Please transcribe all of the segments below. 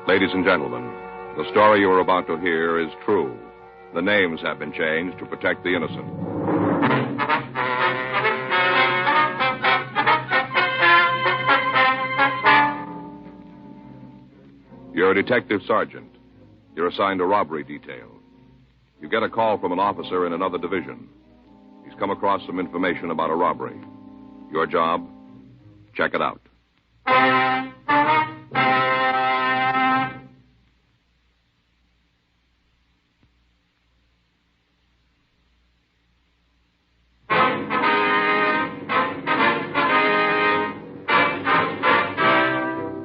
Ladies and gentlemen, the story you are about to hear is true. The names have been changed to protect the innocent. You're a detective sergeant. You're assigned a robbery detail. You get a call from an officer in another division. He's come across some information about a robbery. Your job? Check it out.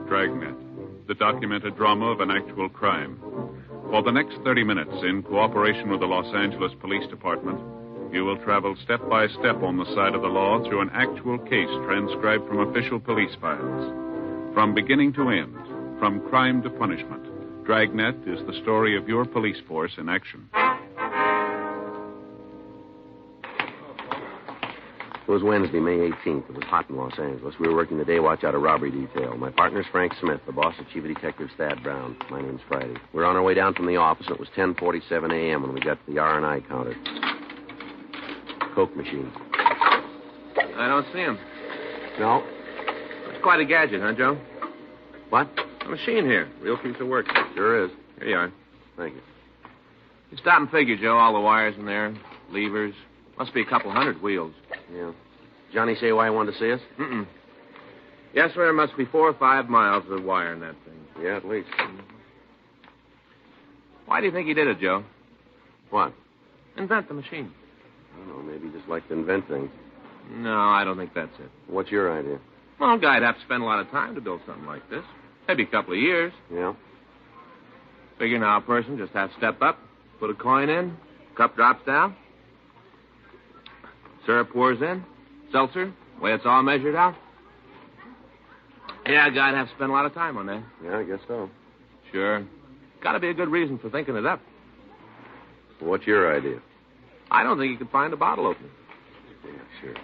Dragnet, the documented drama of an actual crime. For the next 30 minutes, in cooperation with the Los Angeles Police Department, you will travel step by step on the side of the law through an actual case transcribed from official police files. From beginning to end, from crime to punishment, Dragnet is the story of your police force in action. It was Wednesday, May 18th. It was hot in Los Angeles. We were working the day watch out of robbery detail. My partner's Frank Smith. The boss is Chief of Detectives Thad Brown. My name's Friday. We were on our way down from the office, and it was 10:47 a.m. when we got to the R&I counter. Coke machine. I don't see him. No? That's quite a gadget, huh, Joe? What? A machine here. Real piece of work. Sure is. Here you are. Thank you. You stop and figure, Joe. All the wires in there, levers. Must be a couple hundred wheels. Yeah. Johnny say why he wanted to see us? Mm-mm. Yes, sir. There must be 4 or 5 miles of wire in that thing. Yeah, at least. Why do you think he did it, Joe? What? Invent the machine. I don't know. Maybe he just liked to invent things. No, I don't think that's it. What's your idea? Well, a guy'd have to spend a lot of time to build something like this. Maybe a couple of years. Yeah? Figure now a person just has to step up, put a coin in, cup drops down, syrup pours in, seltzer, way it's all measured out. Yeah, a guy'd have to spend a lot of time on that. Yeah, I guess so. Sure. Got to be a good reason for thinking it up. Well, what's your idea? I don't think you could find a bottle opener. Yeah, sure.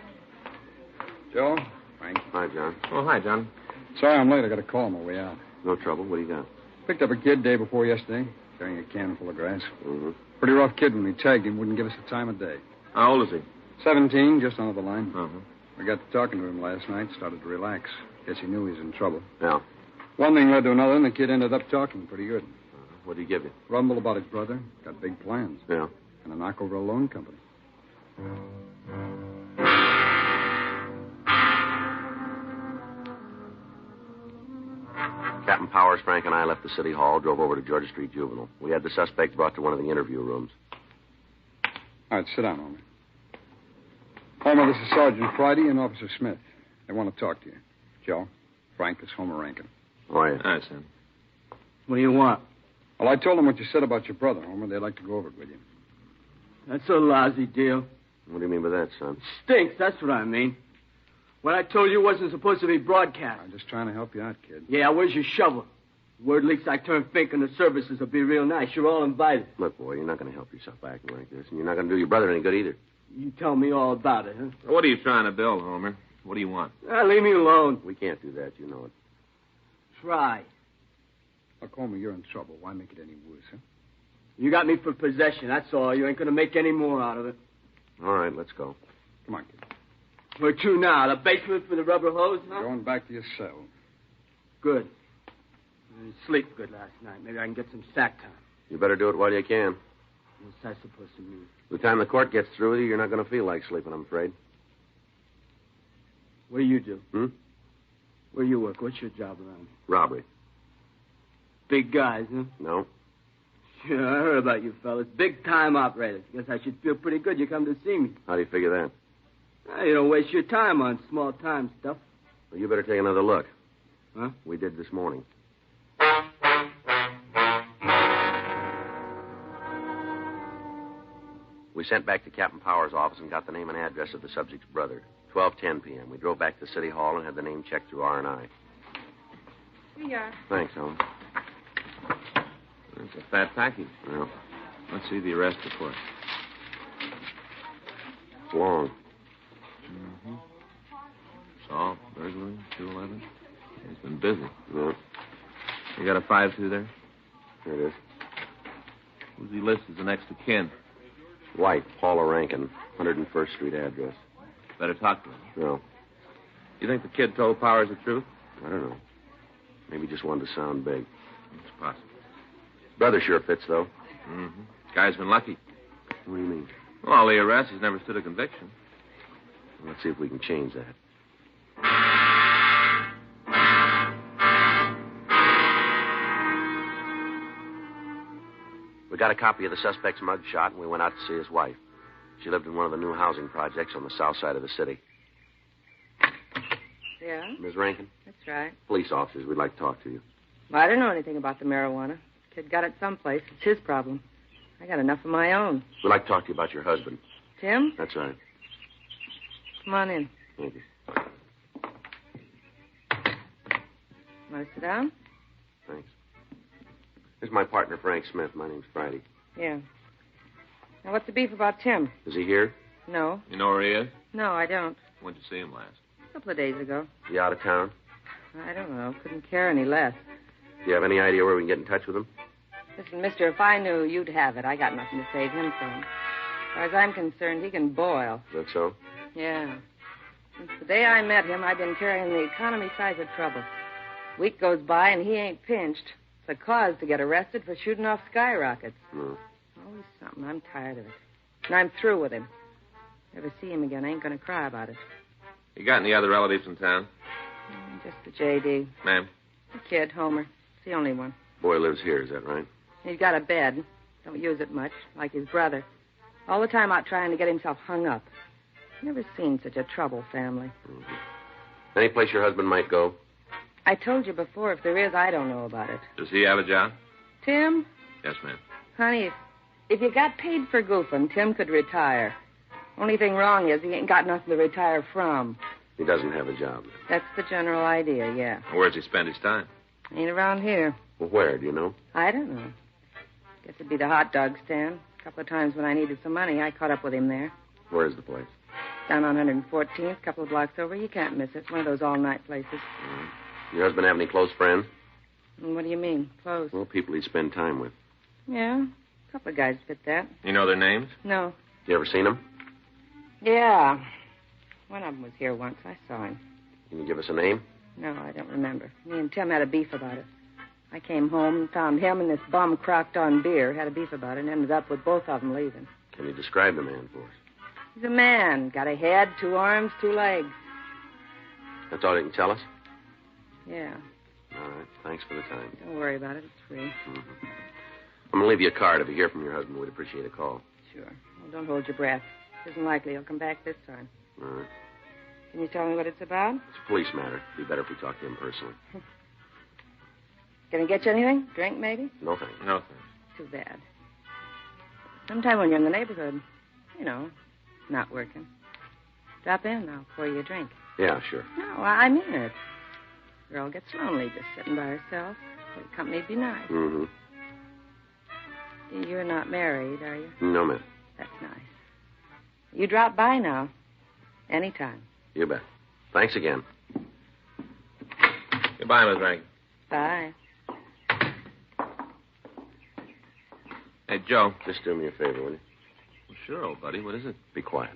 Joe? Frank? Hi, John. Oh, hi, John. Sorry I'm late. I got a call on my way out. No trouble. What do you got? Picked up a kid day before yesterday, carrying a can full of grass. Mm-hmm. Pretty rough kid when we tagged him. Wouldn't give us the time of day. How old is he? 17, just under the line. Uh-huh. We got to talking to him last night, started to relax. Guess he knew he was in trouble. Yeah. One thing led to another, and the kid ended up talking pretty good. What did he give you? Rumbled about his brother. Got big plans. Yeah. And a knock over a loan company. Captain Powers, Frank, and I left the city hall, drove over to Georgia Street Juvenile. We had the suspect brought to one of the interview rooms. All right, sit down, Homer. Homer, this is Sergeant Friday and Officer Smith. They want to talk to you. Joe, Frank, it's Homer Rankin. Oh, yeah. Hi, Sam. What do you want? Well, I told them what you said about your brother, Homer. They'd like to go over it with you. That's a lousy deal. What do you mean by that, son? Stinks, that's what I mean. What I told you wasn't supposed to be broadcast. I'm just trying to help you out, kid. Yeah, where's your shovel? Word leaks I turn fink and the services will be real nice. You're all invited. Look, boy, you're not going to help yourself acting like this, and you're not going to do your brother any good either. You tell me all about it, huh? What are you trying to build, Homer? What do you want? Leave me alone. We can't do that, you know it. Try. Look, Homer, you're in trouble. Why make it any worse, huh? You got me for possession, that's all. You ain't going to make any more out of it. All right, let's go. Come on, kid. Where to now? The basement for the rubber hose, huh? Going back to your cell. Good. I didn't sleep good last night. Maybe I can get some sack time. You better do it while you can. What's that supposed to mean? By the time the court gets through with you, you're not going to feel like sleeping, I'm afraid. What do you do? Hmm? Where you work? What's your job around? Robbery. Big guys, huh? No. Sure, I heard about you fellas. Big-time operators. Guess I should feel pretty good you come to see me. How do you figure that? Well, you don't waste your time on small-time stuff. Well, you better take another look. Huh? We did this morning. We sent back to Captain Powers' office and got the name and address of the subject's brother. 12:10 p.m. We drove back to City Hall and had the name checked through R&I. Here you are. Thanks, Helen. It's a fat package. Well, Let's see the arrest report. it's long. Mm-hmm. Assault, burglary, 211. He's been busy. Yeah. You got a 5-2 there? Here it is. Who's he listed as the next of kin? White, Paula Rankin, 101st Street address. Better talk to him. No, You think the kid told Powers the truth? I don't know. Maybe just wanted to sound big. It's possible. Brother sure fits, though. Mm-hmm. Guy's been lucky. What do you mean? Well, all the arrests, he's never stood a conviction. Let's see if we can change that. We got a copy of the suspect's mug shot, and we went out to see his wife. She lived in one of the new housing projects on the south side of the city. Yeah, Ms. Rankin? that's right. Police officers, we'd like to talk to you. Well, I don't know anything about the marijuana. Kid got it someplace. It's his problem. I got enough of my own. We'd like to talk to you about your husband. Tim, That's right. come on in. Thank you. Want to sit down? Thanks. This is my partner, Frank Smith. My name's Friday. Yeah. Now, what's the beef about Tim? Is he here? No. You know where he is? No, I don't. When'd you see him last? A couple of days ago. Is he out of town? I don't know. Couldn't care any less. Do you have any idea where we can get in touch with him? Listen, mister, if I knew, you'd have it. I got nothing to save him from. As far as I'm concerned, he can boil. Is that so? Yeah. Since the day I met him, I've been carrying the economy side of trouble. Week goes by and he ain't pinched. It's a cause to get arrested for shooting off skyrockets. Hmm. Always something. I'm tired of it. And I'm through with him. Never see him again. I ain't going to cry about it. You got any other relatives in town? Just the J.D. Ma'am? The kid, Homer. It's the only one. Boy lives here, is that right? He's got a bed. Don't use it much, like his brother. All the time out trying to get himself hung up. Never seen such a trouble family. Any place your husband might go? I told you before, if there is, I don't know about it. Does he have a job? Tim? Yes, ma'am. Honey, if you got paid for goofing, Tim could retire. Only thing wrong is he ain't got nothing to retire from. He doesn't have a job. That's the general idea, yeah. Where's he spend his time? Ain't around here. Well, where, do you know? I don't know. Guess it'd be the hot dog stand. A couple of times when I needed some money, I caught up with him there. Where's the place? Down on 114th, a couple of blocks over. You can't miss it. It's one of those all-night places. Your husband have any close friends? And what do you mean, close? Well, people he spend time with. Yeah, a couple of guys fit that. You know their names? No. You ever seen them? Yeah. One of them was here once. I saw him. Can you give us a name? No, I don't remember. Me and Tim had a beef about it. I came home and found him and this bum crocked on beer. Had a beef about it and ended up with both of them leaving. Can you describe the man for us? He's a man. Got a head, 2 arms, 2 legs. That's all you can tell us? Yeah. All right. Thanks for the time. Don't worry about it. It's free. Mm-hmm. I'm going to leave you a card. If you hear from your husband, we'd appreciate a call. Sure. Well, don't hold your breath. Isn't likely he'll come back this time. All right. Can you tell me what it's about? It's a police matter. It'd be better if we talked to him personally. Can I get you anything? Drink, maybe? No, thanks. No, thanks. Too bad. Sometime when you're in the neighborhood, you know, not working, drop in. I'll pour you a drink. Yeah, sure. No, I mean it. Girl gets lonely just sitting by herself. The company'd be nice. Mm-hmm. You're not married, are you? No, ma'am. That's nice. You drop by now. Anytime. You bet. Thanks again. Goodbye, Miss Rankin. Bye. Hey, Joe. Just do me a favor, will you? Well, sure, old buddy. What is it? Be quiet.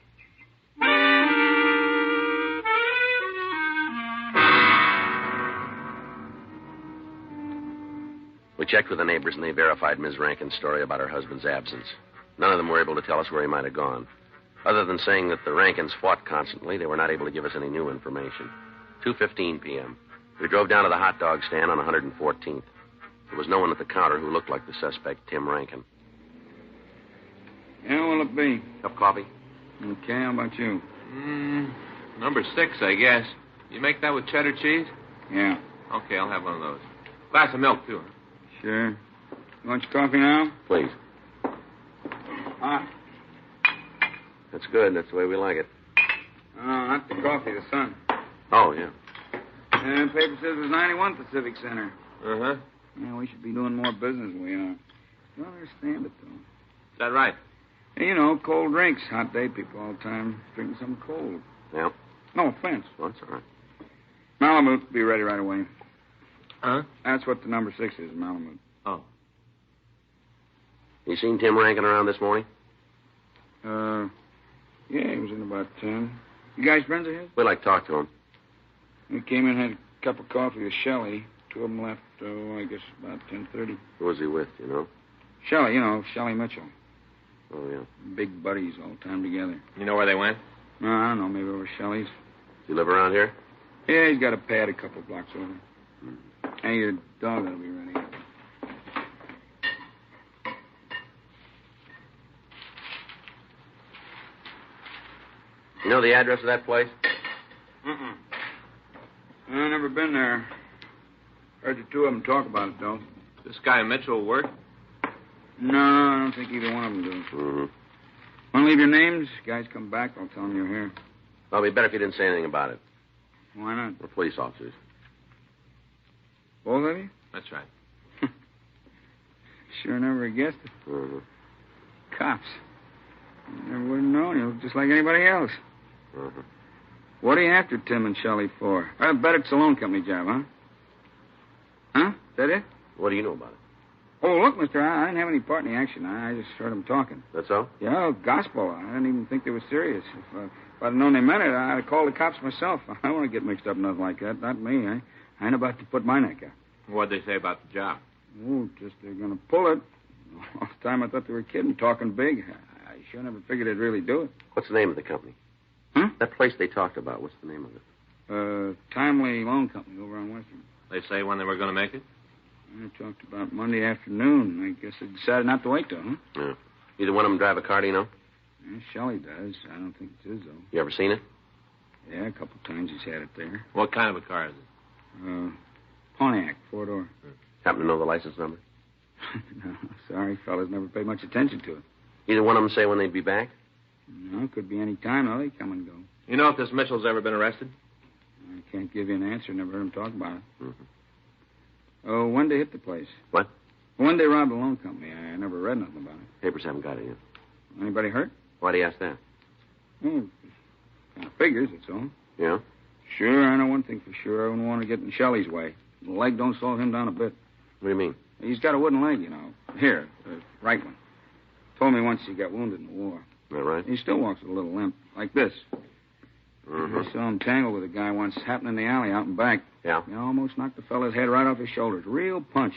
We checked with the neighbors, and they verified Ms. Rankin's story about her husband's absence. None of them were able to tell us where he might have gone. Other than saying that the Rankins fought constantly, they were not able to give us any new information. 2:15 p.m. We drove down to the hot dog stand on 114th. There was no one at the counter who looked like the suspect, Tim Rankin. Yeah, what'll it be? Cup of coffee? Okay, how about you? Number 6, I guess. You make that with cheddar cheese? Yeah. Okay, I'll have one of those. Glass of milk, too. Sure. You want your coffee now? Please. Hot. That's good. That's the way we like it. Oh, not the coffee, the sun. Oh, yeah. And paper says there's 91 Pacific Center. Uh-huh. Yeah, we should be doing more business than we are. Don't understand it, though. Is that right? Hey, you know, cold drinks. Hot day people all the time drinking something cold. Yeah? No offense. Well, that's all right. Malibu, be ready right away. Huh? That's what the number 6 is, Malamute. Oh. You seen Tim Rankin around this morning? Yeah, he was in about 10. You guys friends of his? We'd like to talk to him. We came in, had a cup of coffee with Shelley. 2 of them left, I guess, about 10:30. Who was he with, you know? Shelley, Shelley Mitchell. Oh, yeah. Big buddies all the time together. You know where they went? No, I don't know, maybe over Shelley's. Does he live around here? Yeah, he's got a pad a couple blocks over. Hey, your dog ought to be ready. You know the address of that place? Mm-mm. I've never been there. Heard the 2 of them talk about it, though. This guy Mitchell work? No, I don't think either one of them do. Mm-hmm. Want to leave your names? Guys come back, I'll tell them you're here. Well, it'd be better if you didn't say anything about it. Why not? We're police officers. Both of you? That's right. Sure never guessed it. Mm-hmm. Cops. Never would have known. You look just like anybody else. Mm-hmm. What are you after Tim and Shelley for? I bet it's a loan company job, huh? Huh? Is that it? What do you know about it? Oh, look, mister, I didn't have any part in the action. I just heard them talking. That's all? Yeah, gospel. I didn't even think they were serious. If I'd known they meant it, I'd have called the cops myself. I don't want to get mixed up in nothing like that. Not me. I ain't about to put my neck out. What'd they say about the job? Oh, just they're going to pull it. All the time I thought they were kidding, talking big. I sure never figured they'd really do it. What's the name of the company? Huh? That place they talked about, what's the name of it? Timely Loan Company over on Western. They say when they were going to make it? I talked about Monday afternoon. I guess they decided not to wait, though, huh? Yeah. Either one of them drive a car, do you know? Yeah, Shelley does. I don't think it's his, though. You ever seen it? Yeah, a couple times he's had it there. What kind of a car is it? Pontiac, 4-door. Happen to know the license number? No, sorry, fellas never paid much attention to it. Either one of them say when they'd be back? No, it could be any time, though. They come and go. You know if this Mitchell's ever been arrested? I can't give you an answer. Never heard him talk about it. Mm-hmm. Oh, when they hit the place? What? When they robbed the loan company. I never read nothing about it. Papers haven't got it yet. Anybody hurt? Why do you ask that? Oh, kind of figures, that's all. Yeah? Sure, I know one thing for sure. I wouldn't want to get in Shelley's way. The leg don't slow him down a bit. What do you mean? He's got a wooden leg, you know. Here, the right one. Told me once he got wounded in the war. Is that right? He still walks with a little limp, like this. Mm-hmm. I saw him tangle with a guy once, happened in the alley out in back. Yeah? He almost knocked the fella's head right off his shoulders. Real punch.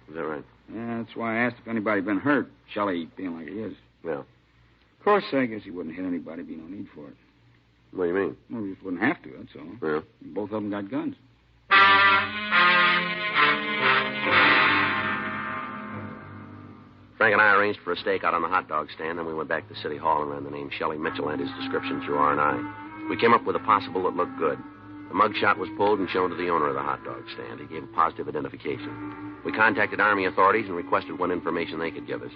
Is that right? Yeah, that's why I asked if anybody been hurt. Shelley being like he is. Yeah. Of course, I guess he wouldn't hit anybody. Be no need for it. What do you mean? Well, he just wouldn't have to, that's all. Yeah. Both of them got guns. Frank and I arranged for a stakeout on the hot dog stand, then we went back to City Hall and ran the name Shelley Mitchell and his description through R&I. We came up with a possible that looked good. The mug shot was pulled and shown to the owner of the hot dog stand. He gave a positive identification. We contacted Army authorities and requested what information they could give us.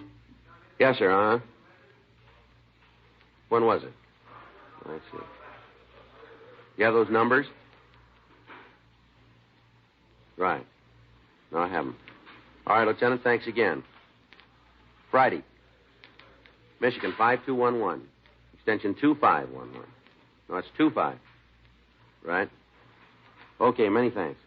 Yes, sir, huh? When was it? I see. You have those numbers? Right. No, I haven't. All right, Lieutenant, thanks again. Friday. Michigan, 5211. Extension 2511. No, it's 25. Right? Okay, many thanks.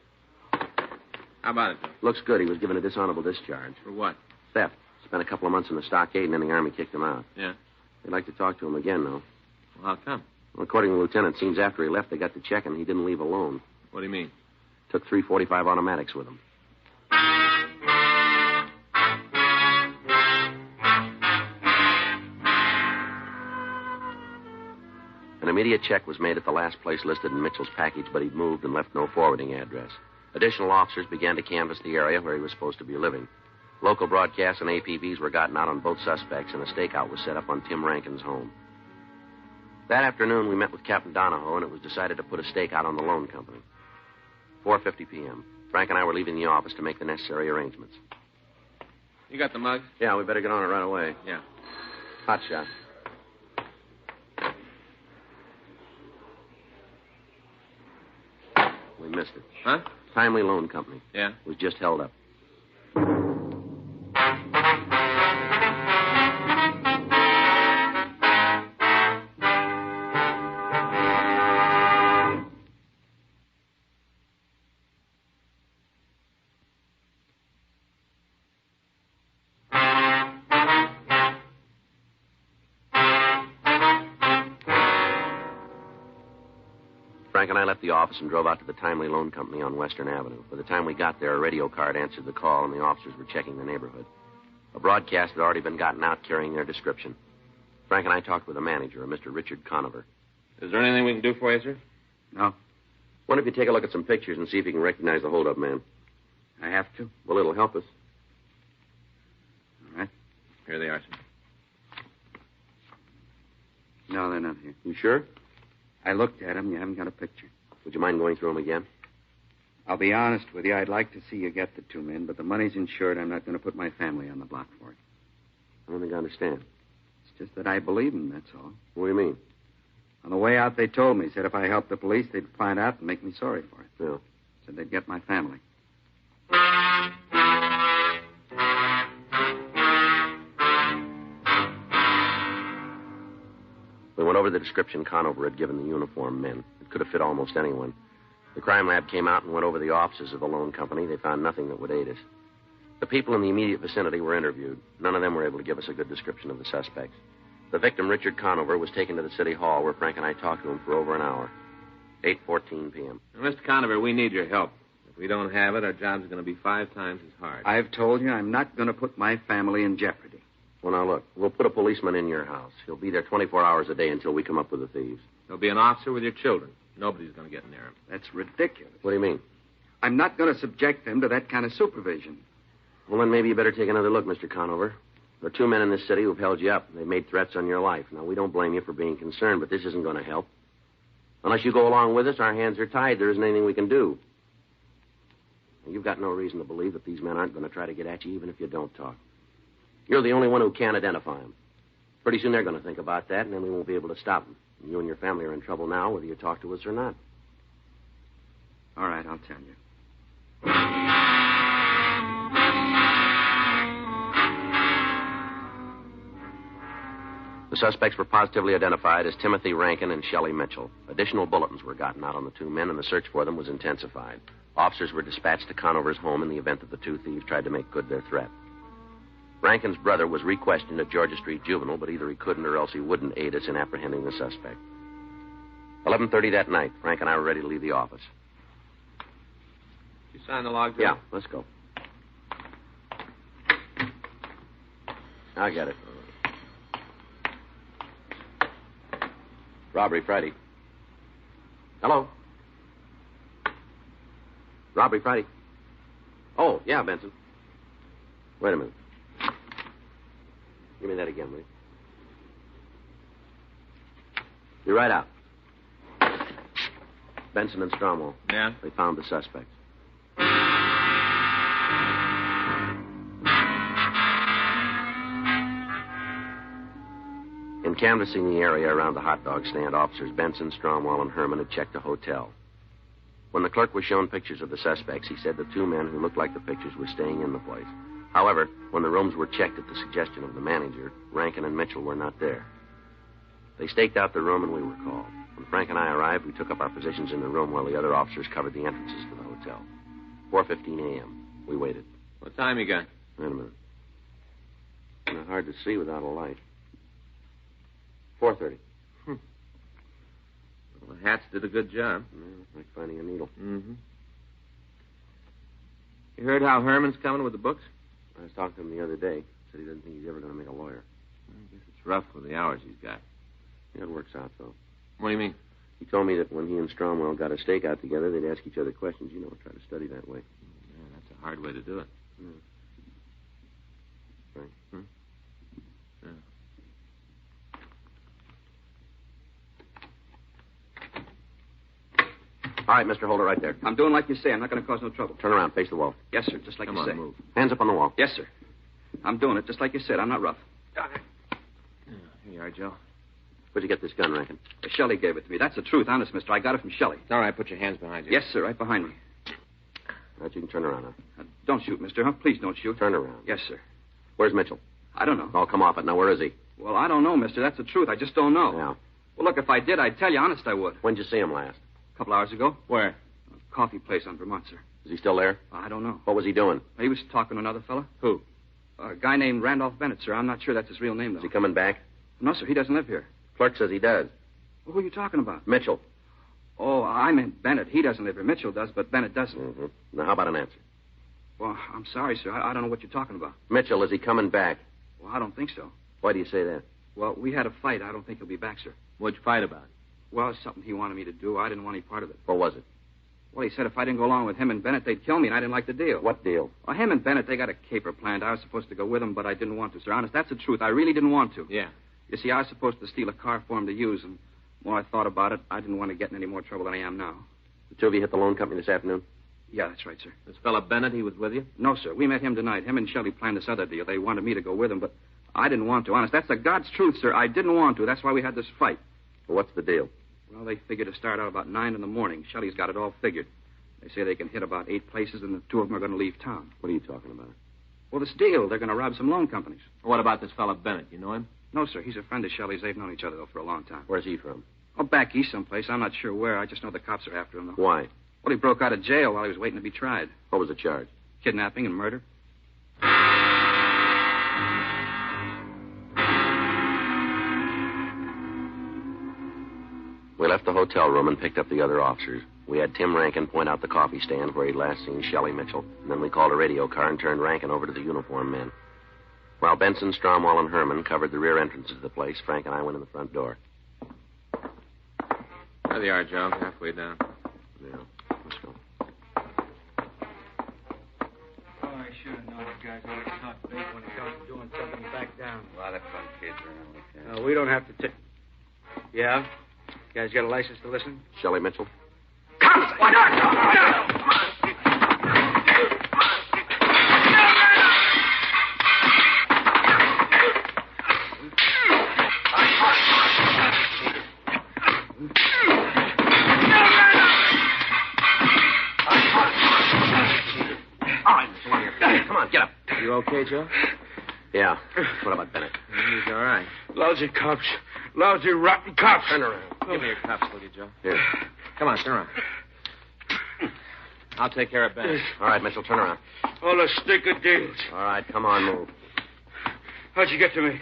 How about it, Joe? Looks good. He was given a dishonorable discharge. For what? Theft. Spent a couple of months in the stockade, and then the Army kicked him out. Yeah. They'd like to talk to him again, though. Well, how come? Well, according to the lieutenant, it seems after he left, they got to check, and he didn't leave alone. What do you mean? Took 345 automatics with him. An immediate check was made at the last place listed in Mitchell's package, but he'd moved and left no forwarding address. Additional officers began to canvass the area where he was supposed to be living. Local broadcasts and APBs were gotten out on both suspects, and a stakeout was set up on Tim Rankin's home. That afternoon, we met with Captain Donahoe, and it was decided to put a stakeout on the loan company. 4:50 p.m. Frank and I were leaving the office to make the necessary arrangements. You got the mug? Yeah, we better get on it right away. Yeah. Hot shot. We missed it. Huh? Timely Loan Company. Yeah. It was just held up. Frank and I left the office and drove out to the Timely Loan Company on Western Avenue. By the time we got there, a radio card answered the call, and the officers were checking the neighborhood. A broadcast had already been gotten out carrying their description. Frank and I talked with the manager, a Mr. Richard Conover. Is there anything we can do for you, sir? No. Why don't you take a look at some pictures and see if you can recognize the holdup man? I have to? Well, it'll help us. All right. Here they are, sir. No, they're not here. You sure? I looked at them. You haven't got a picture. Would you mind going through them again? I'll be honest with you. I'd like to see you get the two men, but the money's insured. I'm not going to put my family on the block for it. I don't think I understand. It's just that I believe them, that's all. What do you mean? On the way out, they told me, said if I helped the police, they'd find out and make me sorry for it. Yeah. Said they'd get my family. We went over the description Conover had given the uniformed men. It could have fit almost anyone. The crime lab came out and went over the offices of the loan company. They found nothing that would aid us. The people in the immediate vicinity were interviewed. None of them were able to give us a good description of the suspects. The victim, Richard Conover, was taken to the city hall where Frank and I talked to him for over an hour. 8:14 p.m. Mr. Conover, we need your help. If we don't have it, our job's going to be 5 times as hard. I've told you I'm not going to put my family in jeopardy. Well, now, look, we'll put a policeman in your house. He'll be there 24 hours a day until we come up with the thieves. There'll be an officer with your children. Nobody's going to get near him. That's ridiculous. What do you mean? I'm not going to subject them to that kind of supervision. Well, then maybe you better take another look, Mr. Conover. There are 2 men in this city who've held you up. They've made threats on your life. Now, we don't blame you for being concerned, but this isn't going to help. Unless you go along with us, our hands are tied. There isn't anything we can do. Now, you've got no reason to believe that these men aren't going to try to get at you, even if you don't talk. You're the only one who can identify them. Pretty soon they're going to think about that, and then we won't be able to stop them. You and your family are in trouble now, whether you talk to us or not. All right, I'll tell you. The suspects were positively identified as Timothy Rankin and Shelley Mitchell. Additional bulletins were gotten out on the 2 men, and the search for them was intensified. Officers were dispatched to Conover's home in the event that the 2 thieves tried to make good their threat. Rankin's brother was re-questioned at Georgia Street Juvenile, but either he couldn't or else he wouldn't aid us in apprehending the suspect. 11:30 that night, Frank and I were ready to leave the office. You sign the log, Joe? Yeah, let's go. I get it. Robbery Friday. Hello? Robbery Friday. Oh, yeah, Benson. Wait a minute. Give me that again, will you? Be right out. Benson and Stromwell. Yeah? They found the suspects. In canvassing the area around the hot dog stand, officers Benson, Stromwell, and Herman had checked a hotel. When the clerk was shown pictures of the suspects, he said the 2 men who looked like the pictures were staying in the place. However, when the rooms were checked at the suggestion of the manager, Rankin and Mitchell were not there. They staked out the room, and we were called. When Frank and I arrived, we took up our positions in the room while the other officers covered the entrances to the hotel. 4:15 a.m. We waited. What time you got? Wait a minute. Kind of hard to see without a light. 4:30. Well, the hats did a good job. Yeah, like finding a needle. Mm-hmm. You heard how Herman's coming with the books? I was talking to him the other day. Said he doesn't think he's ever going to make a lawyer. I guess it's rough with the hours he's got. Yeah, it works out, though. What do you mean? He told me that when he and Stromwell got a stakeout together, they'd ask each other questions. You know, try to study that way. Yeah, that's a hard way to do it. Yeah. Right. Yeah. All right, Mr. Holder, right there. I'm doing like you say. I'm not going to cause no trouble. Turn around, face the wall. Yes, sir, just like Come you on, say. move. Hands up on the wall. Yes, sir. I'm doing it just like you said. I'm not rough. Here you are, Joe. Where'd you get this gun, Rankin? Shelley gave it to me. That's the truth, honest, mister. I got it from Shelley. All right, put your hands behind you. Yes, sir, right behind me. All right, you can turn around now. Don't shoot, mister. Huh? Please don't shoot. Turn around. Yes, sir. Where's Mitchell? I don't know. Oh, come off it. Now, where is he? Well, I don't know, mister. That's the truth. I just don't know. Yeah. Well, look, if I did, I'd tell you. Honest, I would. When'd you see him last? A couple hours ago. Where? A coffee place on Vermont, sir. Is he still there? I don't know. What was he doing? He was talking to another fella. Who? A guy named Randolph Bennett, sir. I'm not sure that's his real name, though. Is he coming back? No, sir. He doesn't live here. Clerk says he does. Well, who are you talking about? Mitchell. Oh, I meant Bennett. He doesn't live here. Mitchell does, but Bennett doesn't. Mm-hmm. Now, how about an answer? Well, I'm sorry, sir. I don't know what you're talking about. Mitchell, is he coming back? Well, I don't think so. Why do you say that? Well, we had a fight. I don't think he'll be back, sir. What'd you fight about? Well, it's something he wanted me to do. I didn't want any part of it. What was it? Well, he said if I didn't go along with him and Bennett, they'd kill me, and I didn't like the deal. What deal? Well, him and Bennett, they got a caper planned. I was supposed to go with them, but I didn't want to, sir. Honest, that's the truth. I really didn't want to. Yeah. You see, I was supposed to steal a car for him to use, and the more I thought about it, I didn't want to get in any more trouble than I am now. The two of you hit the loan company this afternoon? Yeah, that's right, sir. This fella Bennett, he was with you? No, sir. We met him tonight. Him and Shelley planned this other deal. They wanted me to go with them, but I didn't want to. Honest, that's the God's truth, sir. I didn't want to. That's why we had this fight. Well, what's the deal? Well, they figured to start out about 9 in the morning. Shelley's got it all figured. They say they can hit about 8 places, and the two of them are going to leave town. What are you talking about? Well, this deal, they're going to rob some loan companies. What about this fella Bennett? You know him? No, sir. He's a friend of Shelley's. They've known each other, though, for a long time. Where's he from? Oh, back east someplace. I'm not sure where. I just know the cops are after him, though. Why? Well, he broke out of jail while he was waiting to be tried. What was the charge? Kidnapping and murder. We left the hotel room and picked up the other officers. We had Tim Rankin point out the coffee stand where he'd last seen Shelley Mitchell. And then we called a radio car and turned Rankin over to the uniformed men. While Benson, Stromwall, and Herman covered the rear entrances of the place, Frank and I went in the front door. There they are, Joe. Halfway down. Yeah, let's go. Oh, I should have known you guys always talk big when it comes to doing something back down. A lot of fun kids around like that. We don't have to take... Yeah? You guys got a license to listen? Shelley Mitchell? Come on, get up. You okay, Joe? Yeah. What about Bennett? He's all right. Lousy cops. Lousy, rotten cops. Turn around. Give me your cuffs, will you, Joe? Here. Come on, turn around. I'll take care of Bennett. All right, Mitchell, turn around. All a stick of deals. All right, come on, move. How'd you get to me?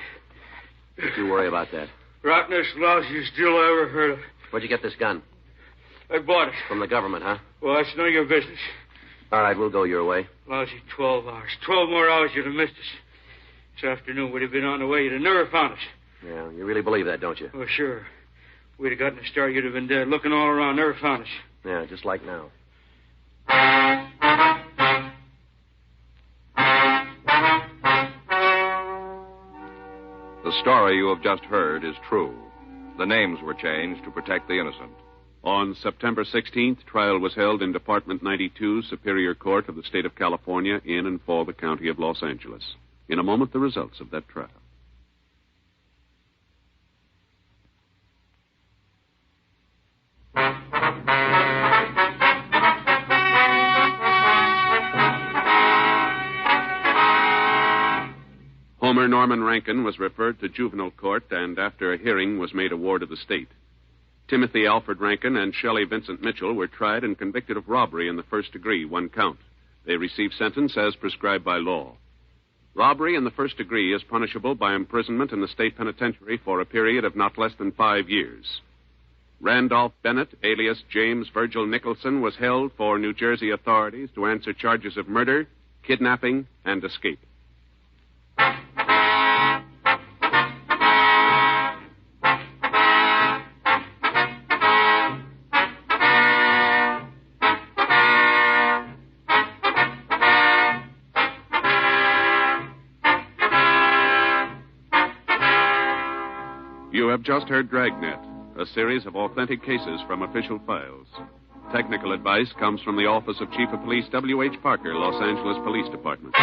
Don't you worry about that. Rottenest, lousiest deal I ever heard of. Where'd you get this gun? I bought it. From the government, huh? Well, that's none of your business. All right, we'll go your way. Lousy 12 hours. 12 more hours you'd have missed us. This afternoon we'd have been on the way. You'd have never found us. Yeah, you really believe that, don't you? Oh, sure. We'd have gotten a start. You'd have been dead. Looking all around. Never found us. Yeah, just like now. The story you have just heard is true. The names were changed to protect the innocent. On September 16th, trial was held in Department 92, Superior Court of the State of California, in and for the County of Los Angeles. In a moment, the results of that trial. Homer Norman Rankin was referred to juvenile court and, after a hearing, was made a ward of the state. Timothy Alfred Rankin and Shelley Vincent Mitchell were tried and convicted of robbery in the first degree, 1 count. They received sentence as prescribed by law. Robbery in the first degree is punishable by imprisonment in the state penitentiary for a period of not less than 5 years. Randolph Bennett, alias James Virgil Nicholson, was held for New Jersey authorities to answer charges of murder, kidnapping, and escape. You have just heard Dragnet, a series of authentic cases from official files. Technical advice comes from the Office of Chief of Police W.H. Parker, Los Angeles Police Department.